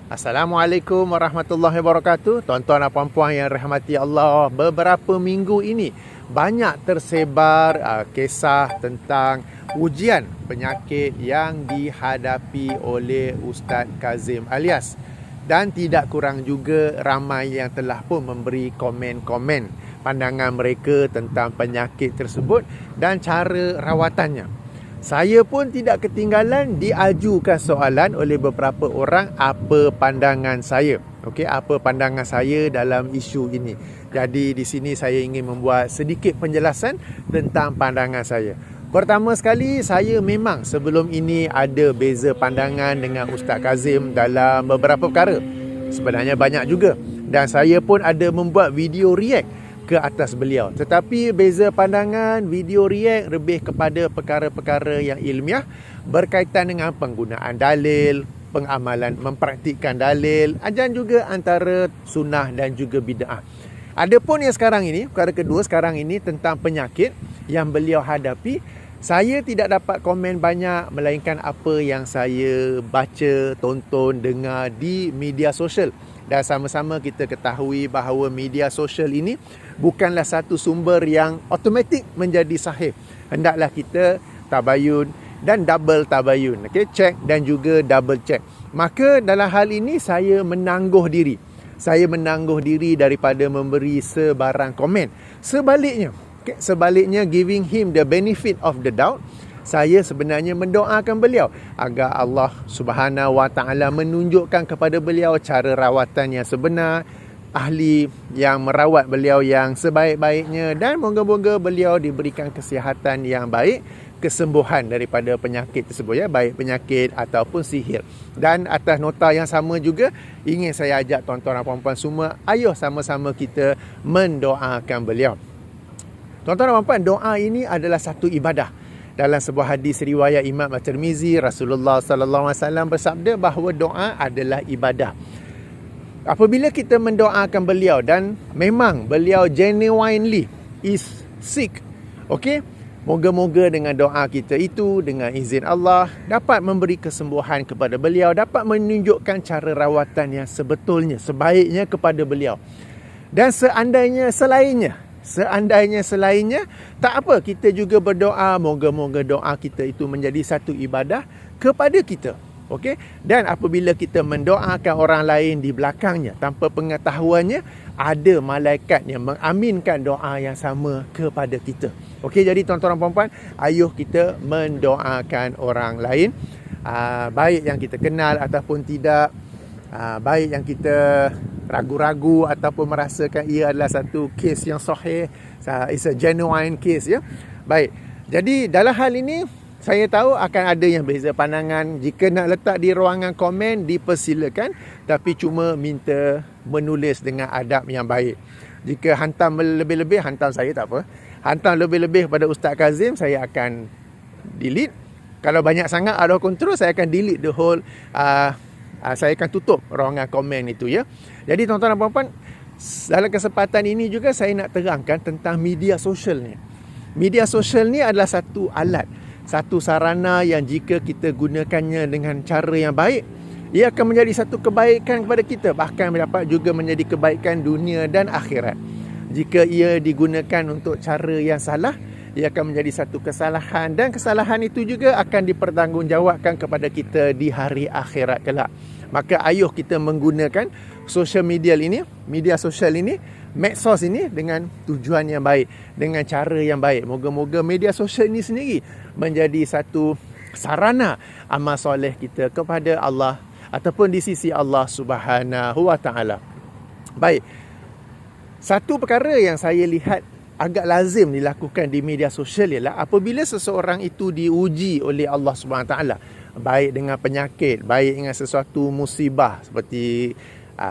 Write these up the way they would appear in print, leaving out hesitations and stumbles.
Assalamualaikum warahmatullahi wabarakatuh. Tuan-tuan dan puan-puan yang rahmati Allah, beberapa minggu ini banyak tersebar kisah tentang ujian penyakit yang dihadapi oleh Ustaz Kazim Alias. Dan tidak kurang juga ramai yang telah pun memberi komen-komen pandangan mereka tentang penyakit tersebut dan cara rawatannya. Saya pun tidak ketinggalan diajukan soalan oleh beberapa orang apa pandangan saya. Okey, apa pandangan saya dalam isu ini. Jadi di sini saya ingin membuat sedikit penjelasan tentang pandangan saya. Pertama sekali, saya memang sebelum ini ada beza pandangan dengan Ustaz Kazim dalam beberapa perkara. Sebenarnya banyak juga. Dan saya pun ada membuat video react ke atas beliau. Tetapi beza pandangan video react lebih kepada perkara-perkara yang ilmiah berkaitan dengan penggunaan dalil, pengamalan, mempraktikkan dalil, dan juga antara sunnah dan juga bid'ah. Adapun yang sekarang ini, perkara kedua sekarang ini tentang penyakit yang beliau hadapi, saya tidak dapat komen banyak melainkan apa yang saya baca, tonton, dengar di media sosial. Dan sama-sama kita ketahui bahawa media sosial ini bukanlah satu sumber yang automatik menjadi sahih. Hendaklah kita tabayun dan double tabayun. Okay? Check dan juga double check. Maka dalam hal ini saya menangguh diri. Saya menangguh diri daripada memberi sebarang komen. Sebaliknya giving him the benefit of the doubt, saya sebenarnya mendoakan beliau agar Allah Subhanahu Wa Taala menunjukkan kepada beliau cara rawatan yang sebenar, ahli yang merawat beliau yang sebaik-baiknya, dan moga-moga beliau diberikan kesihatan yang baik, kesembuhan daripada penyakit tersebut, ya, baik penyakit ataupun sihir. Dan atas nota yang sama juga ingin saya ajak tuan-tuan dan puan-puan semua, ayo sama-sama kita mendoakan beliau. Tuan-tuan dan puan-puan, doa ini adalah satu ibadah. Dalam sebuah hadis riwayat Imam At-Tirmizi, Rasulullah sallallahu alaihi wasallam bersabda bahawa doa adalah ibadah. Apabila kita mendoakan beliau dan memang beliau genuinely is sick, okey, moga-moga dengan doa kita itu, dengan izin Allah, dapat memberi kesembuhan kepada beliau, dapat menunjukkan cara rawatan yang sebetulnya, sebaiknya kepada beliau. Dan seandainya selainnya, tak apa, kita juga berdoa, moga-moga doa kita itu menjadi satu ibadah kepada kita. Okey? Dan apabila kita mendoakan orang lain di belakangnya tanpa pengetahuannya, ada malaikat yang mengaminkan doa yang sama kepada kita. Okey, jadi tuan-tuan dan puan-puan, ayuh kita mendoakan orang lain, baik yang kita kenal ataupun tidak, baik yang kita ragu-ragu ataupun merasakan ia adalah satu kes yang sahih, it's a genuine case, ya. Baik. Jadi dalam hal ini saya tahu akan ada yang beza pandangan. Jika nak letak di ruangan komen, dipersilakan, tapi cuma minta menulis dengan adab yang baik. Jika hantam lebih-lebih, hantam saya tak apa. Hantam lebih-lebih kepada Ustaz Kazim, saya akan delete. Kalau banyak sangat out of control, saya akan delete the whole, saya akan tutup ruangan komen itu, ya. Jadi tuan-tuan dan puan-puan, dalam kesempatan ini juga saya nak terangkan tentang media sosial ni. Media sosial ni adalah satu alat, satu sarana yang jika kita gunakannya dengan cara yang baik, ia akan menjadi satu kebaikan kepada kita, bahkan dapat juga menjadi kebaikan dunia dan akhirat. Jika ia digunakan untuk cara yang salah, ia akan menjadi satu kesalahan, dan kesalahan itu juga akan dipertanggungjawabkan kepada kita di hari akhirat kelak. Maka ayuh kita menggunakan social media sosial ini, medsos ini dengan tujuan yang baik, dengan cara yang baik. Moga-moga media sosial ini sendiri menjadi satu sarana amal soleh kita kepada Allah ataupun di sisi Allah Subhanahu Wa Taala. Baik. Satu perkara yang saya lihat agak lazim dilakukan di media sosial ialah apabila seseorang itu diuji oleh Allah Subhanahu Wa Taala, baik dengan penyakit, baik dengan sesuatu musibah seperti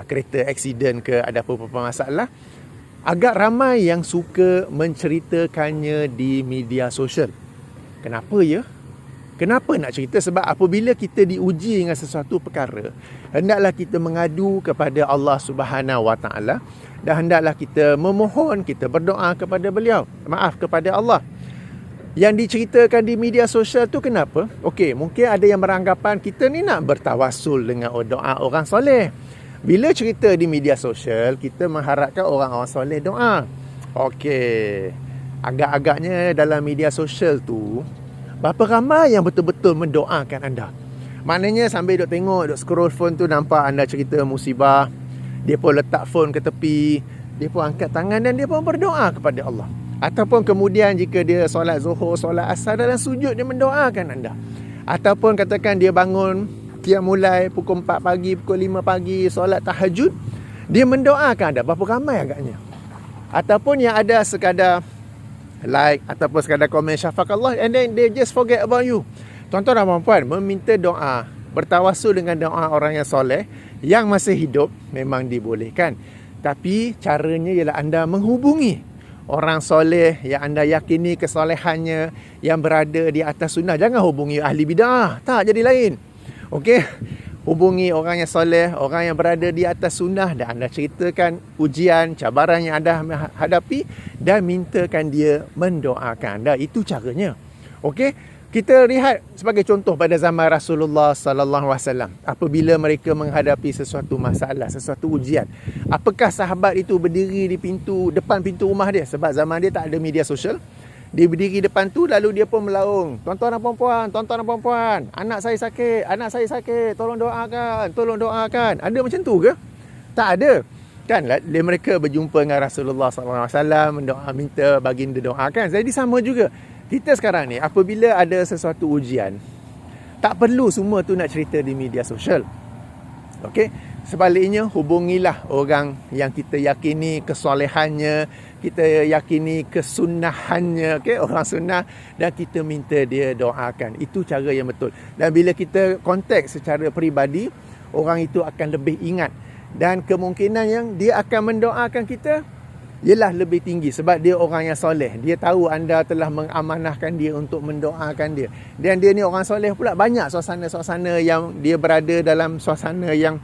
kereta aksiden ke, ada apa-apa masalah, agak ramai yang suka menceritakannya di media sosial. Kenapa ya? Kenapa nak cerita? Sebab apabila kita diuji dengan sesuatu perkara, hendaklah kita mengadu kepada Allah Subhanahu Wa Taala, dan hendaklah kita memohon, kita berdoa kepada beliau, kepada Allah. yang diceritakan di media sosial tu kenapa? Okey, mungkin ada yang beranggapan kita ni nak bertawasul dengan doa orang soleh. Bila cerita di media sosial, kita mengharapkan orang-orang soleh doa. Okey, agak-agaknya dalam media sosial tu, berapa ramai yang betul-betul mendoakan anda? Maknanya sambil duk tengok, duk scroll phone tu, nampak anda cerita musibah, dia pun letak phone ke tepi, dia pun angkat tangan dan dia pun berdoa kepada Allah. Ataupun kemudian jika dia solat zuhur, solat asar, dalam sujud dia mendoakan anda. Ataupun katakan dia bangun mulai pukul 4 pagi, pukul 5 pagi, solat tahajud, dia mendoakan anda. Berapa ramai agaknya? Ataupun yang ada sekadar like ataupun sekadar komen syafakallah, and then they just forget about you. Tuan-tuan dan puan-puan, meminta doa, bertawasul dengan doa orang yang soleh yang masih hidup memang dibolehkan. Tapi caranya ialah anda menghubungi orang soleh yang anda yakini kesolehannya, yang berada di atas sunnah. Jangan hubungi ahli bidah, tak, jadi lain. Okey, hubungi orang yang soleh, orang yang berada di atas sunnah, dan anda ceritakan ujian, cabaran yang anda hadapi dan mintakan dia mendoakan anda. Itu caranya. Okey, kita lihat sebagai contoh pada zaman Rasulullah sallallahu alaihi wasallam. Apabila mereka menghadapi sesuatu masalah, sesuatu ujian, apakah sahabat itu berdiri di depan pintu rumah dia? Sebab zaman dia tak ada media sosial. Dia berdiri depan tu, lalu dia pun melaung, tuan-tuan dan puan-puan, anak saya sakit, tolong doakan. Ada macam tu ke? Tak ada. Kan mereka berjumpa dengan Rasulullah sallallahu alaihi wasallam, mendoa, minta baginda doakan. Jadi sama juga kita sekarang ni, apabila ada sesuatu ujian, tak perlu semua tu nak cerita di media sosial. Okey, sebaliknya hubungilah orang yang kita yakini kesolehannya, kita yakini kesunnahannya, okey, orang sunnah, dan kita minta dia doakan. Itu cara yang betul. Dan bila kita kontak secara peribadi, orang itu akan lebih ingat, dan kemungkinan yang dia akan mendoakan kita ialah lebih tinggi sebab dia orang yang soleh. Dia tahu anda telah mengamanahkan dia untuk mendoakan dia. Dan dia ni orang soleh pula. Banyak suasana-suasana yang dia berada dalam suasana yang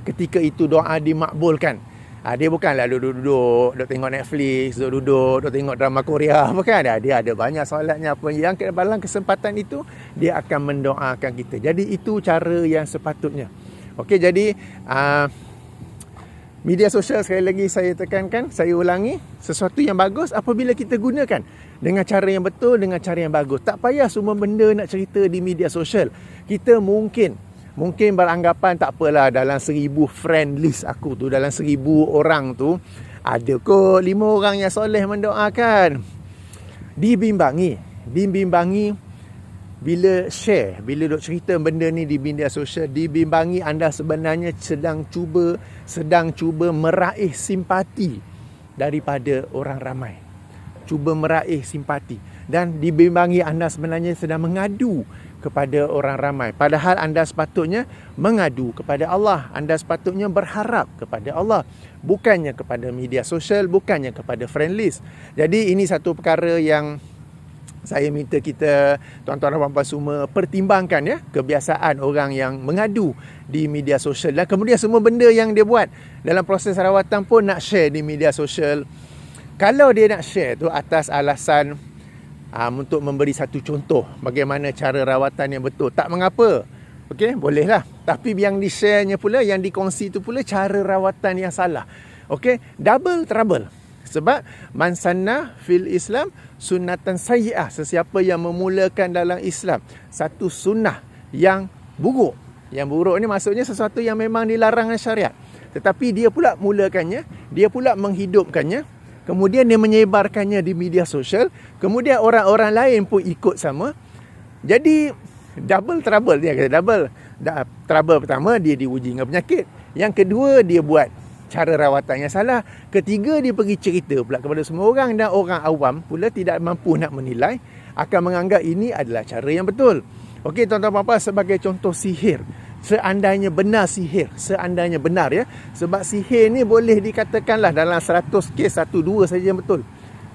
ketika itu doa dimakbulkan. Dia bukanlah duduk-duduk, duk tengok Netflix, duduk tengok drama Korea. Bukan. Dia ada banyak solatnya apa. Yang dalam kesempatan itu, dia akan mendoakan kita. Jadi itu cara yang sepatutnya. Okey, jadi media sosial, sekali lagi saya tekankan, saya ulangi, sesuatu yang bagus apabila kita gunakan dengan cara yang betul, dengan cara yang bagus. Tak payah semua benda nak cerita di media sosial. Kita mungkin beranggapan tak apalah, dalam 1000 friend list aku tu, dalam 1000 orang tu, ada kot 5 orang yang soleh mendoakan. Dibimbangi bila share, bila duk cerita benda ni di media sosial, dibimbangi anda sebenarnya sedang cuba meraih simpati daripada orang ramai. Cuba meraih simpati. Dan dibimbangi anda sebenarnya sedang mengadu kepada orang ramai. Padahal anda sepatutnya mengadu kepada Allah. Anda sepatutnya berharap kepada Allah. Bukannya kepada media sosial, bukannya kepada friend list. Jadi ini satu perkara yang saya minta kita, tuan-tuan dan puan-puan semua, pertimbangkan ya, kebiasaan orang yang mengadu di media sosial. Dan kemudian semua benda yang dia buat dalam proses rawatan pun nak share di media sosial. Kalau dia nak share tu atas alasan untuk memberi satu contoh bagaimana cara rawatan yang betul, tak mengapa. Okey, bolehlah. Tapi yang di-share-nya pula, yang dikongsi tu pula cara rawatan yang salah. Okey, double trouble. Sebab man sanna fil Islam sunnatan sayyi'ah, sesiapa yang memulakan dalam Islam satu sunnah yang buruk. Yang buruk ni maksudnya sesuatu yang memang dilarang oleh syariat. Tetapi dia pula mulakannya, dia pula menghidupkannya, kemudian dia menyebarkannya di media sosial, kemudian orang-orang lain pun ikut sama. Jadi double trouble, dia kata double. Trouble pertama, dia diuji dengan penyakit. Yang kedua, dia buat cara rawatan yang salah. Ketiga, dia pergi cerita pula kepada semua orang, dan orang awam pula tidak mampu nak menilai, akan menganggap ini adalah cara yang betul. Okey, tuan-tuan dan puan-puan, sebagai contoh sihir, seandainya benar sihir, seandainya benar ya, sebab sihir ni boleh dikatakanlah dalam 100 kes 1-2 saja yang betul.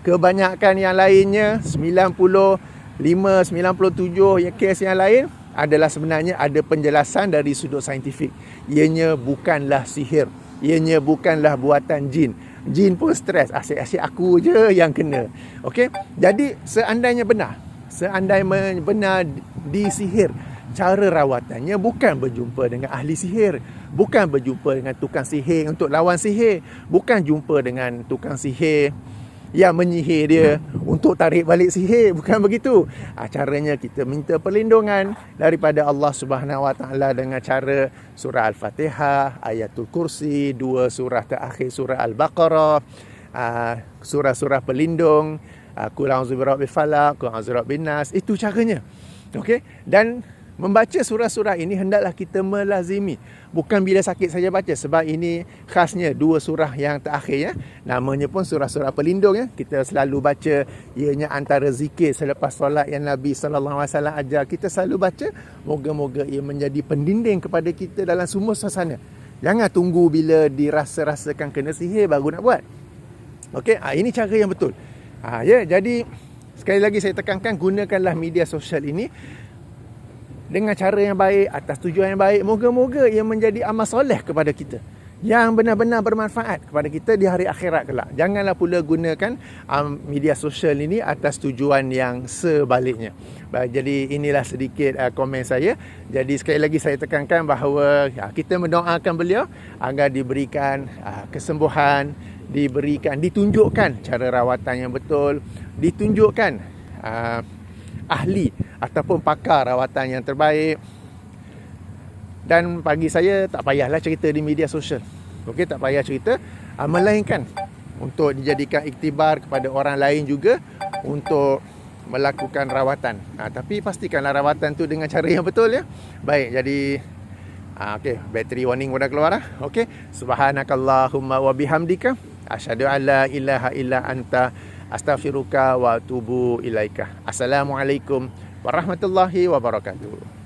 Kebanyakan yang lainnya 95, 97 yang kes yang lain adalah sebenarnya ada penjelasan dari sudut saintifik. Ianya bukanlah sihir, ianya bukanlah buatan jin. Jin pun stres, asyik-asyik aku je yang kena. Okey, jadi seandainya benar seandai benar disihir, cara rawatannya bukan berjumpa dengan ahli sihir, bukan berjumpa dengan tukang sihir untuk lawan sihir, bukan jumpa dengan tukang sihir yang menyihir dia untuk tarik balik sihir, bukan begitu. Caranya kita minta perlindungan daripada Allah Subhanahu Wa Taala dengan cara surah Al-Fatihah, Ayatul Kursi, 2 surah terakhir surah Al-Baqarah, surah-surah pelindung, Qul a'udzu birabbil falaq, Qul a'udzu birabbin nas. Itu caranya. Okey, dan membaca surah-surah ini hendaklah kita melazimi. Bukan bila sakit saja baca, sebab ini khasnya 2 surah yang terakhir ya. Namanya pun surah-surah pelindung ya. Kita selalu baca, ianya antara zikir selepas solat yang Nabi sallallahu alaihi wasallam ajar kita selalu baca. Moga-moga ia menjadi pendinding kepada kita dalam semua suasana. Jangan tunggu bila dirasa-rasakan kena sihir baru nak buat. Okey, ini cara yang betul. Ya, jadi sekali lagi saya tekankan, gunakanlah media sosial ini dengan cara yang baik, atas tujuan yang baik. Moga-moga ia menjadi amal soleh kepada kita, yang benar-benar bermanfaat kepada kita di hari akhirat kelak. Janganlah pula gunakan media sosial ini atas tujuan yang sebaliknya. Jadi inilah sedikit komen saya. Jadi sekali lagi saya tekankan bahawa kita mendoakan beliau agar diberikan kesembuhan, ditunjukkan cara rawatan yang betul, ditunjukkan ahli ataupun pakar rawatan yang terbaik. Dan bagi saya, tak payahlah cerita di media sosial. Okey, tak payah cerita, melainkan untuk dijadikan iktibar kepada orang lain juga untuk melakukan rawatan. Tapi pastikanlah rawatan tu dengan cara yang betul ya. Baik, jadi okey, battery warning dah keluar dah. Okey, subhanakallahumma wa bihamdika asyhadu an la ilaha illa anta astaghfiruka wa atubu ilaika. Assalamualaikum warahmatullahi wabarakatuh.